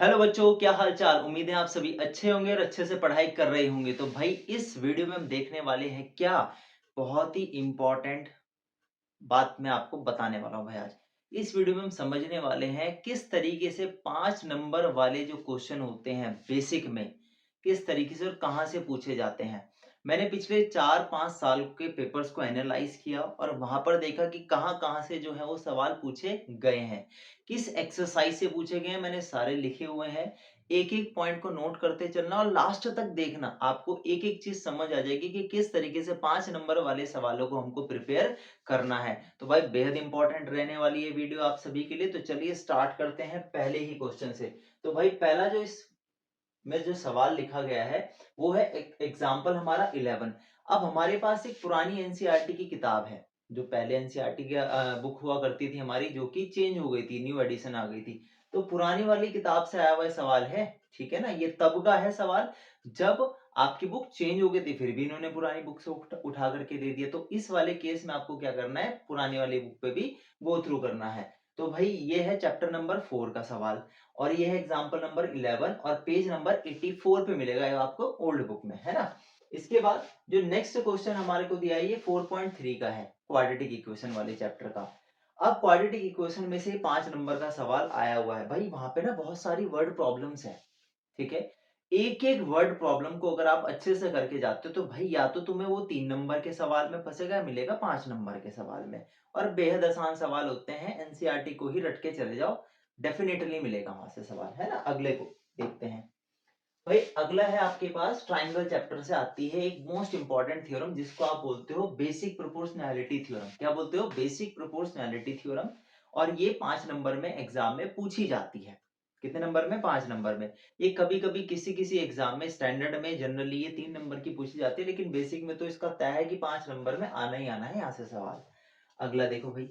Hello बच्चों, क्या हाल चाल। उम्मीद है आप सभी अच्छे होंगे और अच्छे से पढ़ाई कर रहे होंगे। तो भाई इस वीडियो में हम देखने वाले हैं क्या, बहुत ही इम्पोर्टेंट बात मैं आपको बताने वाला हूँ भाई आज। इस वीडियो में हम समझने वाले हैं किस तरीके से 5 नंबर वाले जो क्वेश्चन होते हैं बेसिक में, किस तरीके से और कहाँ से पूछे जाते हैं। मैंने पिछले 4-5 साल के पेपर्स को एनालाइज़ किया और वहाँ पर देखा कि कहाँ-कहाँ से जो है वो सवाल पूछे गए हैं। किस एक्सरसाइज़ से पूछे गए हैं मैंने सारे लिखे हुए हैं। एक-एक पॉइंट को नोट करते चलना और लास्ट तक देखना। आपको एक-एक चीज़ समझ आ जाएगी कि किस तरीके से 5 नंबर वाले सवालों को हमको प्रिपेयर करना है। तो भाई बेहद इंपॉर्टेंट रहने वाली है वीडियो आप सभी के लिए। तो चलिए स्टार्ट करते हैं पहले ही क्वेश्चन से। तो भाई पहला जो इस में जो सवाल लिखा गया है वो है एग्जाम्पल हमारा 11। अब हमारे पास एक पुरानी एनसीईआरटी की किताब है, जो पहले एनसीईआरटी की बुक हुआ करती थी हमारी, जो कि चेंज हो गई थी, न्यू एडिशन आ गई थी। तो पुरानी वाली किताब से आया हुआ सवाल है, ठीक है ना। ये तब का है सवाल जब आपकी बुक चेंज हो गई थी, फिर भी इन्होंने पुरानी बुक से उठा करके दे दिया। तो इस वाले केस में आपको क्या करना है, पुरानी वाली बुक पे भी गो थ्रू करना है। तो भाई ये है चैप्टर नंबर 4 का सवाल और ये है एग्जाम्पल नंबर 11 और पेज नंबर 84 पे मिलेगा ये आपको ओल्ड बुक में, है ना। इसके बाद जो नेक्स्ट क्वेश्चन हमारे को दिया है ये 4.3 का है, क्वाड्रेटिक इक्वेशन वाले चैप्टर का। अब क्वाड्रेटिक इक्वेशन में से 5 नंबर का सवाल आया हुआ है भाई। वहां पे ना बहुत सारी वर्ड प्रॉब्लम्स है, ठीक है। एक एक वर्ड प्रॉब्लम को अगर आप अच्छे से करके जाते हो तो भाई या तो तुम्हें वो 3 नंबर के सवाल में फंसेगा, मिलेगा 5 नंबर के सवाल में। और बेहद आसान सवाल होते हैं, एनसीईआरटी को ही रट के चले जाओ, डेफिनेटली मिलेगा वहां से सवाल, है ना। अगले को देखते हैं। भाई अगला है आपके पास ट्राइंगल चैप्टर से आती है एक मोस्ट इंपॉर्टेंट थ्योरम, जिसको आप बोलते हो बेसिक प्रोपोर्शनैलिटी थ्योरम। क्या बोलते हो? Basic proportionality theorem. और ये 5 नंबर में एग्जाम में पूछी जाती है। कितने नंबर में? 5 नंबर में। ये कभी कभी किसी किसी एग्जाम में, स्टैंडर्ड में जनरली ये 3 नंबर की पूछी जाती है, लेकिन बेसिक में तो इसका तय है कि 5 नंबर में आना ही आना है यहाँ से सवाल। अगला देखो भाई।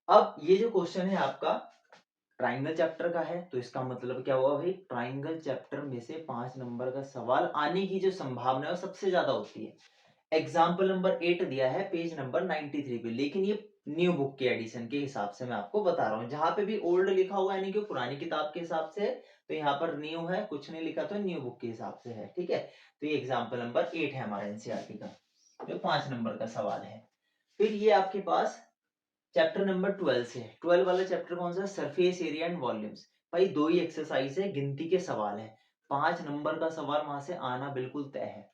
अब ये जो क्वेश्चन है आपका ट्राइंगल चैप्टर का है, तो इसका मतलब क्या हुआ भाई, ट्राइंगल चैप्टर में से 5 नंबर का सवाल आने की जो संभावना है वो सबसे ज्यादा होती है। एग्जाम्पल नंबर 8 दिया है पेज नंबर 93 पे, लेकिन ये न्यू बुक के एडिशन के हिसाब से मैं आपको बता रहा हूँ। जहां पे भी ओल्ड लिखा हुआ है यानी कि पुरानी किताब के हिसाब से है, तो यहाँ पर न्यू है, कुछ नहीं लिखा तो न्यू बुक के हिसाब से है, ठीक है। तो ये एग्जाम्पल नंबर 8 है हमारा एनसीईआरटी का, जो 5 नंबर का सवाल है। फिर ये आपके पास चैप्टर नंबर 12 से है। 12 वाला चैप्टर कौन सा? Surface area and volumes. भाई दो ही एक्सरसाइज है, गिनती के सवाल है। 5 नंबर का सवाल वहां से आना बिल्कुल तय है।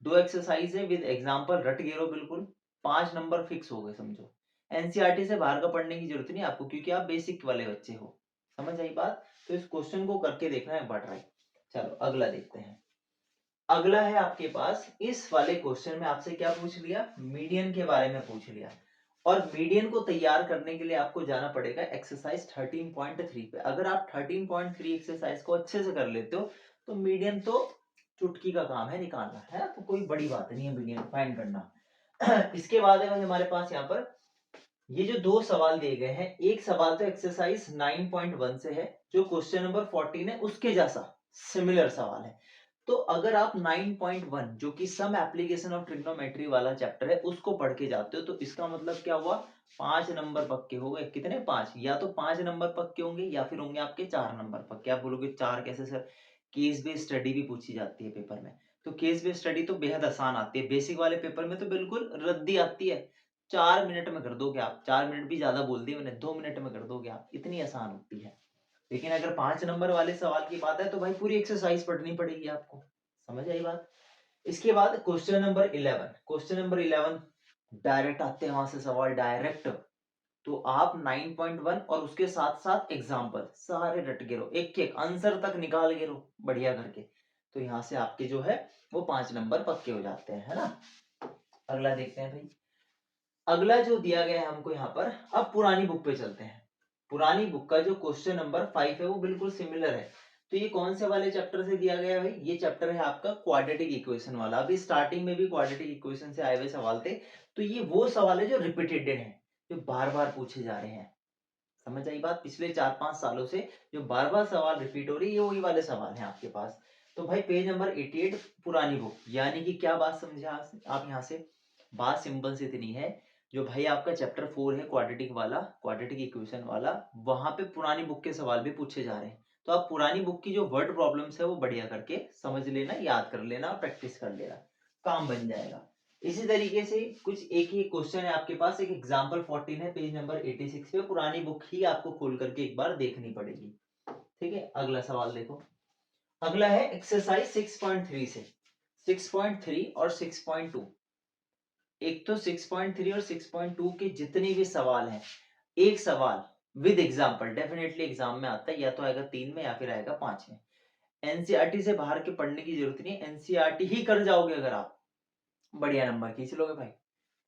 दो एक्सरसाइज है विद एग्जांपल, रट गए हो बिल्कुल। 5 नंबर फिक्स हो गए समझो। एनसीईआरटी से बाहर का पढ़ने की जरूरत नहीं आपको, क्योंकि आप बेसिक वाले बच्चे हो। समझ आई बात? तो इस क्वेश्चन को करके देखना एक बार ट्राई। चलो अगला देखते हैं। अगला है आपके पास, इस वाले क्वेश्चन में आपसे क्या पूछ लिया, मीडियन के बारे में पूछ लिया। और मीडियन को तैयार करने के लिए आपको जाना पड़ेगा एक्सरसाइज 13.3 पे। अगर आप 13.3 एक्सरसाइज को अच्छे से कर लेते हो तो मीडियन तो चुटकी का काम है निकालना, है ना। तो कोई बड़ी बात नहीं है मीडियन फाइंड करना। इसके बाद है भाई हमारे पास यहाँ पर ये जो दो सवाल दिए गए हैं, एक सवाल तो एक्सरसाइज 9.1 से है, जो क्वेश्चन नंबर 14 है उसके जैसा सिमिलर सवाल है। तो अगर आप 9.1 जो कि सम एप्लीकेशन ऑफ ट्रिग्नोमेट्री वाला चैप्टर है उसको पढ़ के जाते हो, तो इसका मतलब क्या हुआ, 5 नंबर पक्के हो गए। कितने? 5। या तो 5 नंबर पक्के होंगे या फिर होंगे आपके 4 नंबर पक्के। आप बोलोगे 4 कैसे सर? केस बेस्ड स्टडी भी पूछी जाती है पेपर में। तो केस बेस्ड स्टडी तो बेहद आसान आती है, बेसिक वाले पेपर में तो बिल्कुल रद्दी आती है। 4 मिनट में कर दोगे आप। 4 मिनट भी ज्यादा बोल दिए मैंने, 2 मिनट में कर दोगे आप, इतनी आसान होती है। लेकिन अगर 5 नंबर वाले सवाल की बात है तो भाई पूरी एक्सरसाइज पढ़नी पड़ेगी आपको। समझ आई बात? इसके बाद question number 11। Question number 11 direct आते हैं वहां से सवाल, डायरेक्ट। तो आप 9.1 और उसके साथ साथ एग्जाम्पल सारे रट गिरो, एक एक आंसर तक निकाल गिरो बढ़िया करके। तो यहाँ से आपके जो है वो 5 नंबर पक्के हो जाते हैं, है ना। अगला देखते हैं भाई। अगला जो दिया गया है हमको यहाँ पर, अब पुरानी बुक पे चलते हैं। पुरानी बुक का जो क्वेश्चन नंबर 5 है वो बिल्कुल सिमिलर है। तो ये कौन से वाले चैप्टर से दिया गया है भाई? ये चैप्टर है आपका क्वाड्रेटिक इक्वेशन वाला। अभी स्टार्टिंग में भी क्वाड्रेटिक इक्वेशन से आए हुए सवाल थे। तो ये वो सवाल है जो रिपीटेड है, जो बार बार पूछे जा रहे हैं। समझ आई बात? पिछले 4-5 सालों से जो बार बार सवाल रिपीट हो रही है, ये वही वाले सवाल हैं आपके पास। तो भाई पेज नंबर 88 पुरानी बुक, यानी कि क्या बात समझे आप यहाँ से? बात सिंपल से इतनी है, जो भाई आपका चैप्टर 4 है क्वाड्रेटिक वाला, क्वाड्रेटिक इक्वेशन वाला, वहां पे पुरानी बुक के सवाल भी पूछे जा रहे हैं। तो आप पुरानी बुक की जो वर्ड प्रॉब्लम्स है वो बढ़िया करके समझ लेना, याद कर लेना और प्रैक्टिस कर लेना, काम बन जाएगा। इसी तरीके से कुछ एक ही क्वेश्चन है आपके पास, एक एग्जाम्पल 14 है पेज नंबर 86 पे, पुरानी बुक ही आपको खोल करके एक बार देखनी पड़ेगी। ठीक है, अगला सवाल देखो। अगला है एक्सरसाइज 6.3 से 6.3 और 6.2। एक तो 6.3 और 6.2 के जितने भी सवाल हैं, एक सवाल विद एग्जाम्पल डेफिनेटली एग्जाम में आता है, या तो आएगा 3 में या फिर आएगा 5 में। एनसीईआरटी से बाहर के पढ़ने की जरूरत नहीं है, एनसीईआरटी ही कर जाओगे अगर आप, बढ़िया नंबर खींच लोगे भाई,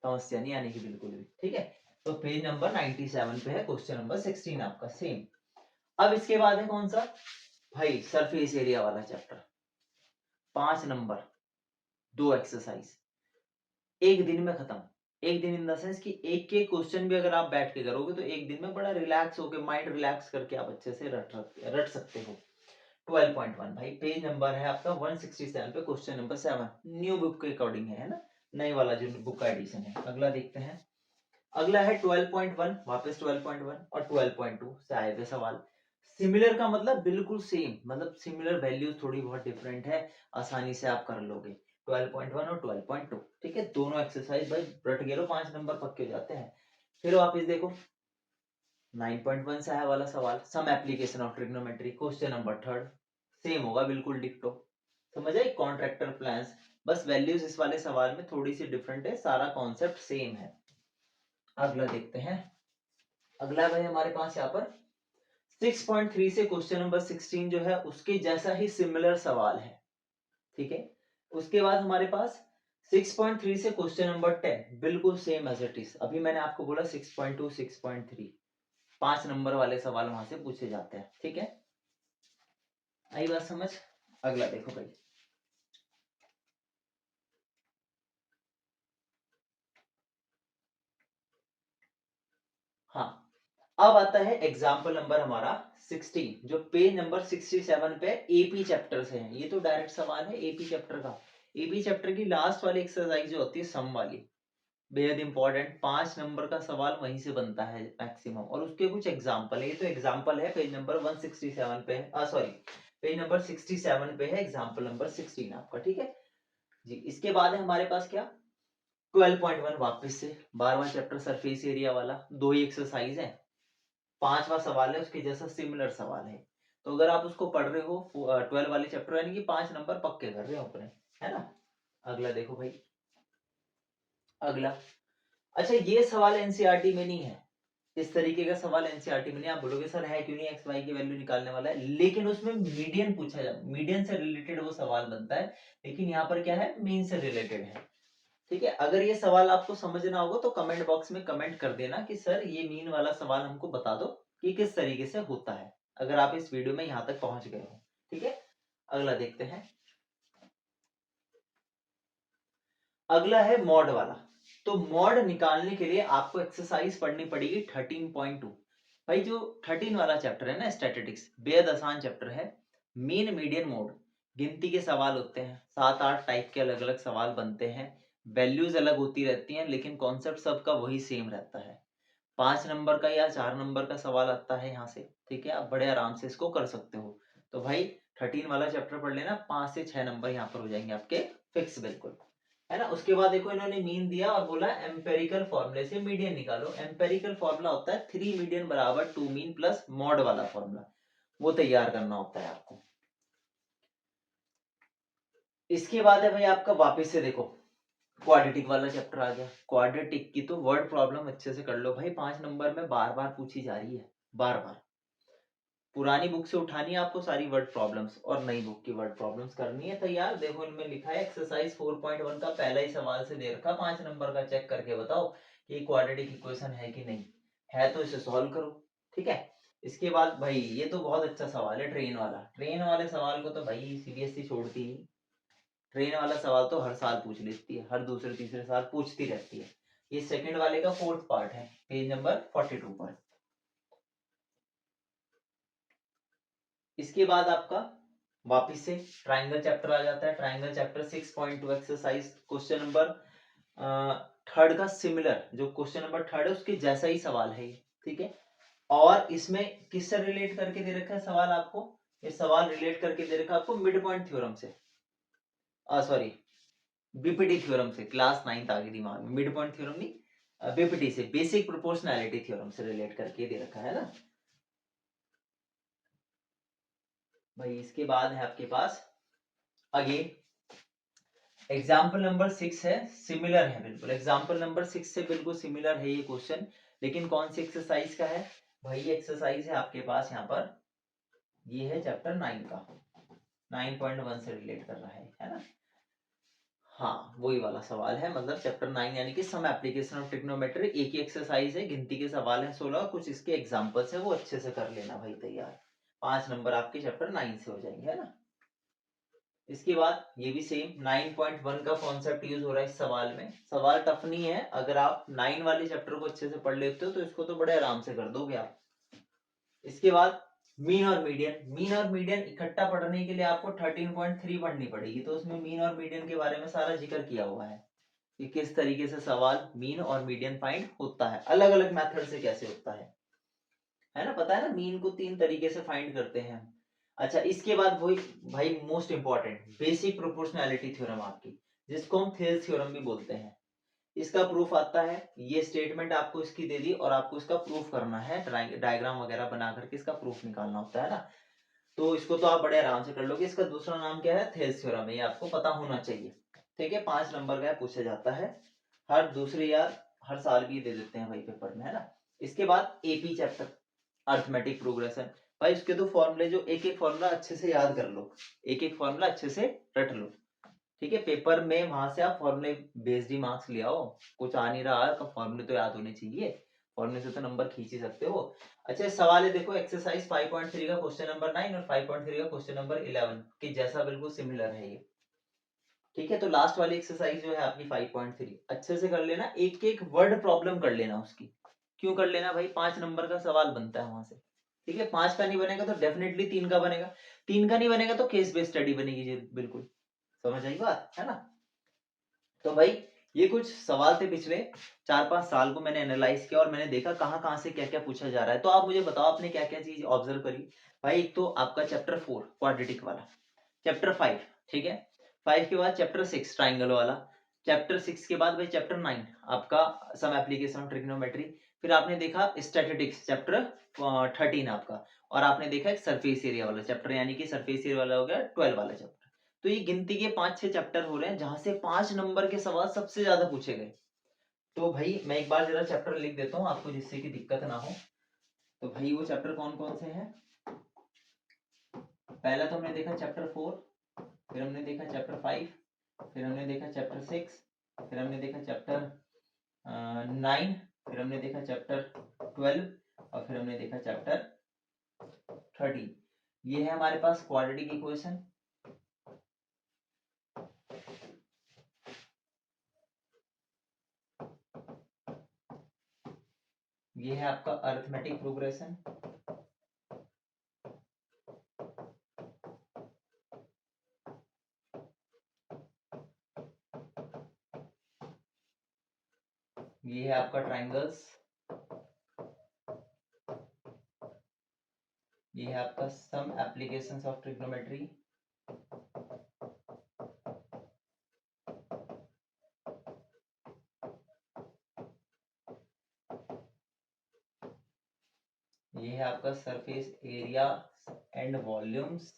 समस्या नहीं आने की बिल्कुल भी। ठीक है, तो पेज नंबर 97 पे है क्वेश्चन नंबर 16 आपका सेम। अब इसके बाद है कौन सा भाई, सरफेस एरिया वाला चैप्टर, 5 नंबर, 2 एक्सरसाइज, एक दिन में खत्म। एक दिन इन द सेंस कि एक के क्वेश्चन भी अगर आप बैठ के करोगे तो एक दिन में बड़ा रिलैक्स होके, माइंड रिलैक्स करके आप अच्छे से रट सकते हो। 12.1 भाई, पेज नंबर है आपका 167 पे, क्वेश्चन नंबर 7, न्यू बुक के अकॉर्डिंग है ना, नए वाला जो बुक का एडिशन है। अगला देखते हैं, अगला है 12.1, वापस 12.1 और 12.2 से आए हुए सवाल। सिमिलर का मतलब बिल्कुल सेम, मतलब सिमिलर वैल्यूज थोड़ी बहुत डिफरेंट है, आसानी से आप कर लोगे। 12.1 और 12.2, ठीक है, दोनों एक्सरसाइज भाई रट गए लो, 5 नंबर पक्के हो जाते हैं। फिर वापस देखो 9.1 से आया वाला सवाल, some application of trigonometry, question number 3, same होगा बिल्कुल डिक्टो। समझ आई, कॉन्ट्रैक्टर प्लान्स, बस वैल्यूज इस वाले सवाल में थोड़ी सी डिफरेंट है, सारा कॉन्सेप्ट सेम है। अगला देखते हैं, अगला भाई हमारे पास यहाँ पर 6.3 से क्वेश्चन नंबर 16 जो है उसके जैसा ही सिमिलर सवाल है। ठीक है, उसके बाद हमारे पास 6.3 से क्वेश्चन नंबर 10 बिल्कुल सेम एज इट इज। अभी मैंने आपको बोला 6.2 6.3, 5 नंबर वाले सवाल वहां से पूछे जाते हैं। ठीक है, आई बात समझ। अगला देखो भाई, हाँ, अब आता है एग्जाम्पल नंबर हमारा 16, जो पेज नंबर 67 पे एपी चैप्टर से है। ये तो डायरेक्ट सवाल है एपी चैप्टर का। एपी चैप्टर की लास्ट वाली एक्सरसाइज जो होती है सम वाली, बेहद इंपॉर्टेंट, 5 नंबर का सवाल वहीं से बनता है मैक्सिमम, और उसके कुछ एग्जाम्पल है। ये तो एग्जाम्पल है, पेज नंबर 167 पे है, सॉरी पेज नंबर 67 पे है एग्जाम्पल नंबर 16 आपका। ठीक है जी, इसके बाद है हमारे पास क्या, 12.1 वापस से 12वां चैप्टर सरफेस एरिया वाला, 2 ही एक्सरसाइज है, 5वां सवाल है उसके जैसा सिमिलर सवाल है। तो अगर आप उसको पढ़ रहे हो 12 वाले चैप्टर, यानी कि 5 नंबर पक्के कर रहे हो अपने, है ना। अगला देखो भाई, अगला, अच्छा ये सवाल एनसीईआरटी में नहीं है, इस तरीके का सवाल एनसीईआरटी में नहीं। आप बोलोगे सर है क्यों नहीं, एक्स वाई की वैल्यू निकालने वाला है, लेकिन उसमें मीडियन पूछा जाए, मीडियन से रिलेटेड वो सवाल बनता है, लेकिन यहाँ पर क्या है, मीन से रिलेटेड है। ठीक है, अगर ये सवाल आपको समझना होगा तो कमेंट बॉक्स में कमेंट कर देना कि सर ये मीन वाला सवाल हमको बता दो कि किस तरीके से होता है, अगर आप इस वीडियो में यहाँ तक पहुंच गए हो। ठीक है, अगला देखते हैं, अगला है मॉड वाला। तो मॉड निकालने के लिए आपको एक्सरसाइज पढ़नी पड़ेगी 13.2। भाई जो 13 वाला चैप्टर है ना स्टैटिस्टिक्स, बेहद आसान चैप्टर है। मीन मीडियन मोड, गिनती के सवाल होते हैं, 7-8 टाइप के अलग अलग सवाल बनते हैं, वैल्यूज अलग होती रहती हैं, लेकिन कॉन्सेप्ट सबका वही सेम रहता है। 5 नंबर का या 4 नंबर का सवाल आता है यहाँ से। ठीक है, आप बड़े आराम से इसको कर सकते हो। तो भाई 13 वाला चैप्टर पढ़ लेना, 5 से 6 नंबर यहाँ पर हो जाएंगे आपके फिक्स बिल्कुल, है ना। उसके बाद देखो इन्होंने मीन दिया और बोला एम्पेरिकल फॉर्मूले से मीडियन निकालो। एम्पेरिकल फॉर्मूला होता है 3 मीडियन बराबर 2 मीन प्लस मॉड वाला फॉर्मूला, वो तैयार करना होता है आपको। इसके बाद है भाई आपका, वापस से देखो क्वाड्रेटिक वाला चैप्टर आ गया। क्वाड्रेटिक की तो वर्ड प्रॉब्लम अच्छे से कर लो भाई, 5 नंबर में बार बार पूछी जा रही है, बार बार। पुरानी बुक से उठानी है आपको सारी वर्ड प्रॉब्लम्स, और नई बुक की वर्ड प्रॉब्लम्स करनी है तैयार। देखो इनमें लिखा है एक्सरसाइज 4.1 का पहला ही सवाल से दे रखा 5 नंबर का, चेक करके बताओ कि क्वाड्रेटिक इक्वेशन है कि नहीं है, तो इसे सॉल्व करो। ठीक है, इसके बाद भाई ये तो बहुत अच्छा सवाल है, ट्रेन वाला। ट्रेन वाले सवाल को तो भाई सीबीएसई छोड़ती ही, ट्रेन वाला सवाल तो हर साल पूछ लेती है, हर दूसरे तीसरे साल पूछती रहती है। ये सेकंड वाले का 4th पार्ट है, पेज नंबर 42 पर। इसके बाद आपका वापिस से ट्राइंगल चैप्टर आ जाता है। Triangle chapter 6.2 exercise question number 3 का सिमिलर, जो क्वेश्चन नंबर 3 है उसके जैसा ही सवाल है ये। ठीक है, और इसमें किससे रिलेट करके दे रखा है सवाल आपको, ये सवाल रिलेट करके दे रखा आपको मिड पॉइंट थ्योरम से, सॉरी बीपीटी थ्योरम से, क्लास 9th आ गई दिमाग में, मिड पॉइंट थ्योरम नहीं, बीपीटी से, बेसिक प्रोपोर्शनैलिटी थ्योरम से रिलेट करके दे रखा है ना भाई। इसके बाद है आपके पास अगेन एग्जाम्पल नंबर 6 है, सिमिलर है बिल्कुल, एग्जाम्पल नंबर 6 से बिल्कुल सिमिलर है ये क्वेश्चन, लेकिन कौन सी एक्सरसाइज का है भाई? ये एक्सरसाइज है आपके पास यहाँ पर, ये है चैप्टर 9 का, 9.1 से रिलेट कर रहा है ना। हाँ वही वाला सवाल है, मतलब चैप्टर 9 यानी कि सम एप्लीकेशन ऑफ ट्रिग्नोमेट्री, एक ही एक्सरसाइज है, गिनती के सवाल हैं 16, कुछ इसके एग्जांपल्स हैं, वो अच्छे से कर लेना भाई तैयार, 5 नंबर आपके चैप्टर 9 से हो जाएंगे, है ना। इसके बाद ये भी सेम 9.1 का कॉन्सेप्ट यूज हो रहा है इस सवाल में। सवाल टफ नहीं है, अगर आप 9 वाले चैप्टर को अच्छे से पढ़ लेते हो तो इसको तो बड़े आराम से कर दोगे आप। इसके बाद मीन और मीडियन, मीन और मीडियन इकट्ठा पढ़ने के लिए आपको 13.3 पढ़नी पड़ेगी, तो उसमें मीन और मीडियन के बारे में सारा जिक्र किया हुआ है कि किस तरीके से सवाल मीन और मीडियन फाइंड होता है, अलग अलग मेथड से कैसे होता है ना, पता है ना, मीन को 3 तरीके से फाइंड करते हैं। अच्छा इसके बाद वही भाई most important basic proportionality theorem आपकी, जिसको हम थेल्स थ्योरम भी बोलते हैं, इसका प्रूफ आता है, ये स्टेटमेंट आपको इसकी दे दी और आपको इसका प्रूफ करना है, डायग्राम वगैरह बना करके इसका प्रूफ निकालना होता है ना, तो इसको तो आप बड़े आराम से कर लोगे। इसका दूसरा नाम क्या है? थेल्स थ्योरम है, ये आपको पता होना चाहिए, ठीक है। 5 नंबर का पूछा जाता है हर दूसरे या हर साल भी दे देते हैं भाई पेपर में, है ना। इसके बाद एपी चैप्टर अर्थमेटिक प्रोग्रेशन, भाई उसके तो फॉर्मूले जो एक एक फॉर्मूला अच्छे से याद कर लो, एक एक फॉर्मूला अच्छे से रट लो, ठीक है। पेपर में वहां से आप फॉर्मूले बेस्ड ही मार्क्स ले आओ, कुछ आ नहीं रहा तो फॉर्मूले तो याद होने चाहिए, फॉर्मूले से तो नंबर खींच ही सकते हो। अच्छा सवाल है देखो, एक्सरसाइज 5.3 का क्वेश्चन नंबर 9 और 5.3 का क्वेश्चन नंबर 11 के जैसा बिल्कुल सिमिलर है ये, ठीक है। तो लास्ट वाली एक्सरसाइज जो है आपकी 5.3 अच्छे से कर लेना, एक एक वर्ड प्रॉब्लम कर लेना उसकी, क्यों कर लेना भाई? 5 नंबर का सवाल बनता है वहां से, ठीक है। 5 का नहीं बनेगा तो डेफिनेटली 3 का बनेगा, 3 का नहीं बनेगा तो केस बेस्ड स्टडी बनेगी, बिल्कुल समझ आई बात, है ना। तो भाई ये कुछ सवाल थे, पिछले 4-5 साल को मैंने एनालाइज किया और मैंने देखा कहाँ कहाँ से क्या क्या पूछा जा रहा है। तो आप मुझे बताओ आपने क्या क्या चीज ऑब्जर्व करी भाई? एक तो आपका चैप्टर 4 क्वाड्रेटिक वाला, चैप्टर 5, ठीक है, 5 के बाद चैप्टर 6 ट्राइंगल वाला, चैप्टर 6 के बाद भाई चैप्टर 9 आपका सम एप्लीकेशन ऑफ ट्रिग्नोमेट्री, फिर आपने देखा स्टैटिस्टिक्स चैप्टर 13 आपका, और आपने देखा एक सरफेस एरिया वाला चैप्टर, यानी कि सरफेस एरिया वाला हो गया 12 वाला चैप्टर। तो ये गिनती के 5-6 चैप्टर हो रहे हैं जहां से 5 नंबर के सवाल सबसे ज्यादा पूछे गए। तो भाई मैं एक बार जरा चैप्टर लिख देता हूँ आपको, जिससे कि दिक्कत ना हो। तो भाई वो चैप्टर कौन कौन से हैं? पहला तो हमने देखा चैप्टर 4, फिर हमने देखा चैप्टर 5, फिर हमने देखा चैप्टर 6, फिर हमने देखा चैप्टर 9, फिर हमने देखा चैप्टर 12 और फिर हमने देखा चैप्टर 13। ये है हमारे पास क्वाड्रेटिक इक्वेशन, ये है आपका अरिथमेटिक प्रोग्रेशन, ये है आपका ट्राइंगल्स, ये है आपका सम एप्लीकेशंस ऑफ ट्रिग्नोमेट्री, ये है आपका सरफेस एरिया एंड वॉल्यूम्स,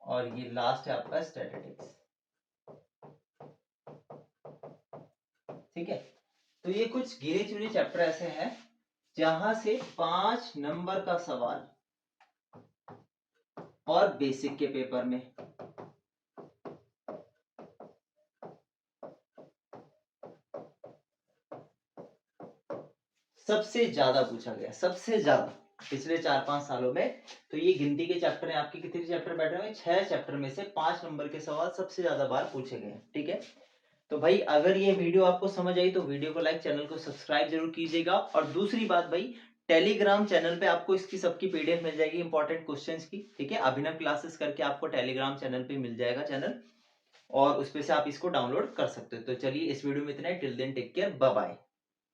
और ये लास्ट है आपका स्टैटिस्टिक्स, ठीक है। तो ये कुछ गिने चुने चैप्टर ऐसे हैं जहां से 5 नंबर का सवाल और बेसिक के पेपर में सबसे ज्यादा पूछा गया, सबसे ज्यादा पिछले 4-5 सालों में। तो ये गिनती के चैप्टर हैं आपके, कितने चैप्टर बैठे हुए? 6 चैप्टर में से 5 नंबर के सवाल सबसे ज्यादा बार पूछे गए, ठीक है। तो भाई अगर ये वीडियो आपको समझ आई तो वीडियो को लाइक, चैनल को सब्सक्राइब जरूर कीजिएगा। और दूसरी बात भाई, टेलीग्राम चैनल पे आपको इसकी सबकी पीडीएफ मिल जाएगी इंपॉर्टेंट क्वेश्चंस की, ठीक है। अभिनव क्लासेस करके आपको टेलीग्राम चैनल पे मिल जाएगा चैनल, और उस पे से आप इसको डाउनलोड कर सकते हो। तो चलिए इस वीडियो में इतना ही, till then take care, bye bye.